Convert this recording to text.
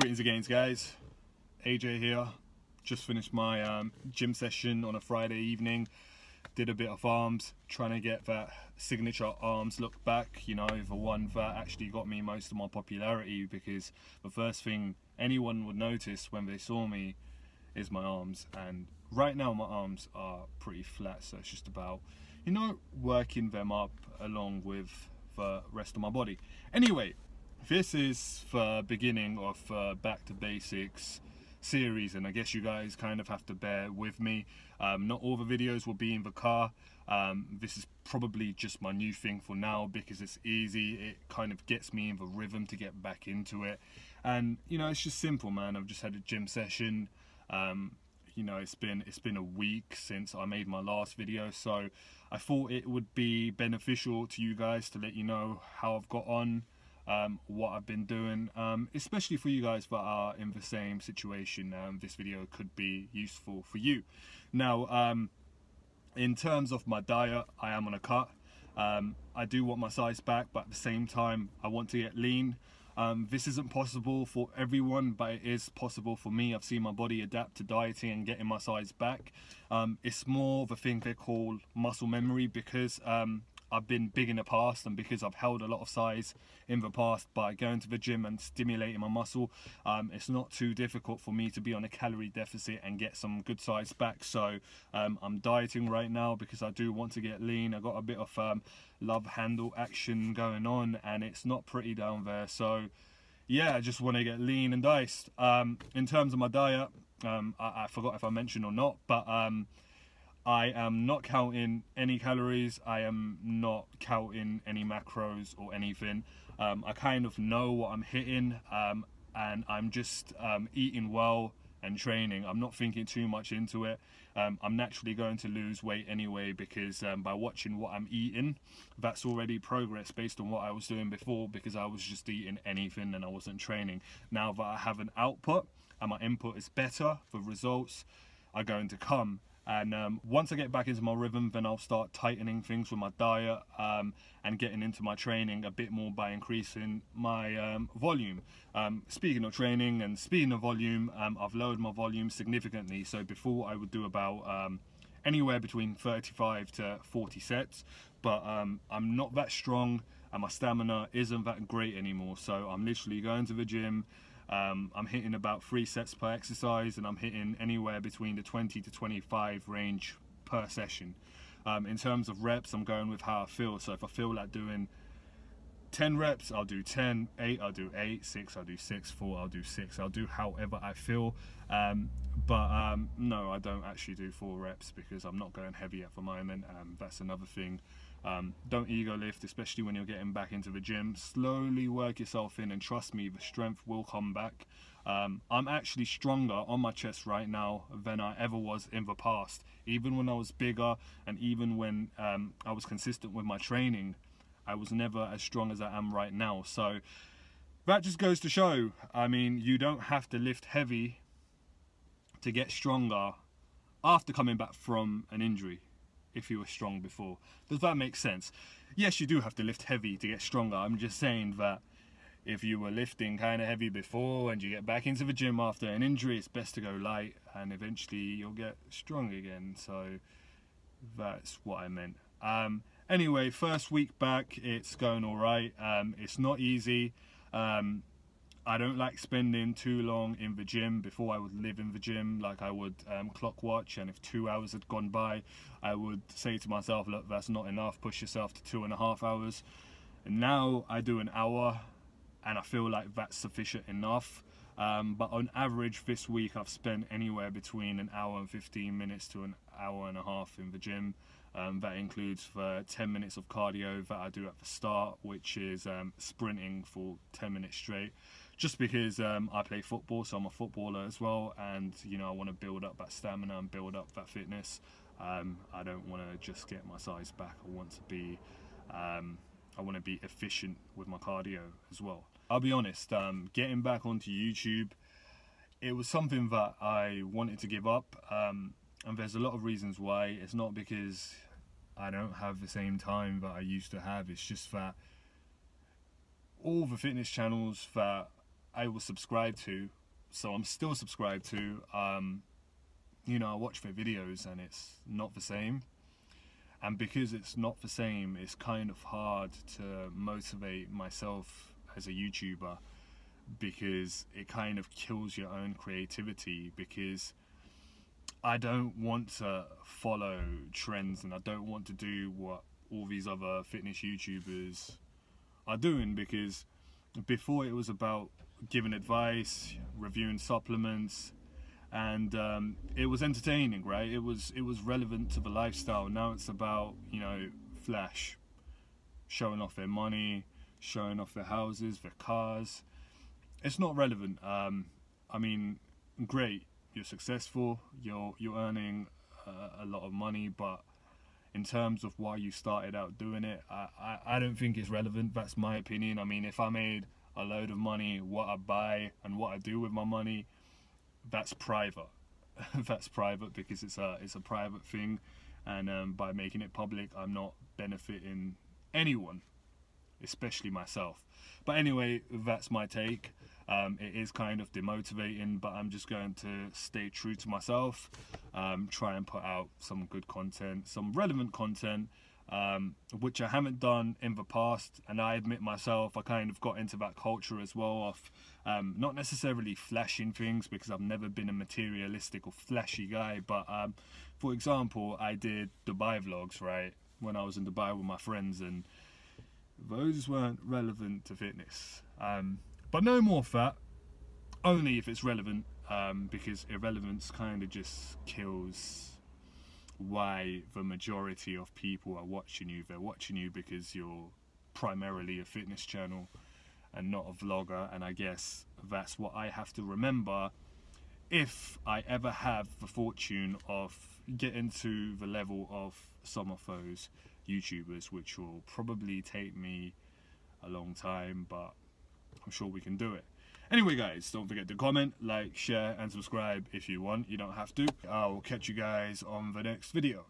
Greetings again, guys. AJ here. Just finished my gym session on a Friday evening. Did a bit of arms, trying to get that signature arms look back, you know, the one that actually got me most of my popularity, because the first thing anyone would notice when they saw me is my arms. And right now my arms are pretty flat, so it's just about, you know, working them up along with the rest of my body. Anyway, this is the beginning of Back to Basics series, and I guess you guys kind of have to bear with me. Not all the videos will be in the car. This is probably just my new thing for now because it's easy. It kind of gets me in the rhythm to get back into it. And you know, it's just simple, man. I've just had a gym session. You know, it's been a week since I made my last video, so I thought it would be beneficial to you guys to let you know how I've got on, what I've been doing, especially for you guys that are in the same situation. This video could be useful for you. Now, in terms of my diet, I am on a cut. I do want my size back, but at the same time I want to get lean. This isn't possible for everyone, but it is possible for me. I've seen my body adapt to dieting and getting my size back. It's more of a thing they call muscle memory, because I've been big in the past, and because I've held a lot of size in the past by going to the gym and stimulating my muscle, it's not too difficult for me to be on a calorie deficit and get some good size back. So I'm dieting right now because I do want to get lean. I got a bit of love handle action going on, and it's not pretty down there. So yeah, I just want to get lean and diced. In terms of my diet, I forgot if I mentioned or not, but I am not counting any calories. I am not counting any macros or anything. I kind of know what I'm hitting, and I'm just eating well and training. I'm not thinking too much into it. I'm naturally going to lose weight anyway, because by watching what I'm eating, that's already progress based on what I was doing before, because I was just eating anything and I wasn't training. Now that I have an output and my input is better, the results are going to come. And once I get back into my rhythm, then I'll start tightening things with my diet, and getting into my training a bit more by increasing my volume. Speaking of training and speaking of volume, I've lowered my volume significantly. So before I would do about anywhere between 35 to 40 sets, but I'm not that strong and my stamina isn't that great anymore. So I'm literally going to the gym. I'm hitting about 3 sets per exercise, and I'm hitting anywhere between the 20 to 25 range per session. In terms of reps, I'm going with how I feel. So if I feel like doing 10 reps, I'll do 10, 8, I'll do 8, 6, I'll do 6, 4, I'll do 6. I'll do however I feel. But no, I don't actually do 4 reps because I'm not going heavy at the moment. That's another thing. Don't ego lift, especially when you're getting back into the gym. Slowly work yourself in, and trust me, the strength will come back. I'm actually stronger on my chest right now than I ever was in the past. Even when I was bigger, and even when I was consistent with my training, I was never as strong as I am right now. So that just goes to show, I mean, you don't have to lift heavy to get stronger after coming back from an injury if you were strong before. Does that make sense? Yes, you do have to lift heavy to get stronger. I'm just saying that if you were lifting kind of heavy before and you get back into the gym after an injury, it's best to go light, and eventually you'll get strong again. So that's what I meant. Anyway, first week back, it's going all right. It's not easy. I don't like spending too long in the gym. Before, I would live in the gym, like I would clock watch, and if 2 hours had gone by, I would say to myself, look, that's not enough, push yourself to 2.5 hours. And now I do an hour, and I feel like that's sufficient enough. But on average this week, I've spent anywhere between an hour and 15 minutes to an hour and a half in the gym. That includes the 10 minutes of cardio that I do at the start, which is sprinting for 10 minutes straight, just because I play football, so I'm a footballer as well, and you know, I want to build up that stamina and build up that fitness. I don't want to just get my size back. I want to be efficient with my cardio as well. I'll be honest, getting back onto YouTube, it was something that I wanted to give up. And there's a lot of reasons why. It's not because I don't have the same time that I used to have. It's just that all the fitness channels that I was subscribed to, so I'm still subscribed to. You know, I watch their videos and it's not the same. And because it's not the same, it's kind of hard to motivate myself as a YouTuber, because it kind of kills your own creativity, because I don't want to follow trends and I don't want to do what all these other fitness YouTubers are doing, because before it was about giving advice, reviewing supplements, and it was entertaining, right? It was relevant to the lifestyle. Now it's about, you know, flash, showing off their money, showing off their houses, their cars. It's not relevant. I mean, great, you're successful, you're earning a lot of money, but in terms of why you started out doing it, I don't think it's relevant. That's my opinion. I mean, if I made a load of money, what I buy and what I do with my money, that's private. That's private, because it's a private thing, and by making it public, I'm not benefiting anyone, especially myself. But anyway, that's my take. It is kind of demotivating, but I'm just going to stay true to myself, try and put out some good content, some relevant content, which I haven't done in the past. And I admit myself, I kind of got into that culture as well of not necessarily flashing things, because I've never been a materialistic or flashy guy, but for example, I did Dubai vlogs, right, when I was in Dubai with my friends, and those weren't relevant to fitness. But no more of that, only if it's relevant, because irrelevance kind of just kills why the majority of people are watching you. They're watching you because you're primarily a fitness channel and not a vlogger, and I guess that's what I have to remember if I ever have the fortune of getting to the level of some of those YouTubers, which will probably take me a long time, but I'm sure we can do it. Anyway guys, don't forget to comment, like, share and subscribe if you want. You don't have to. I'll catch you guys on the next video.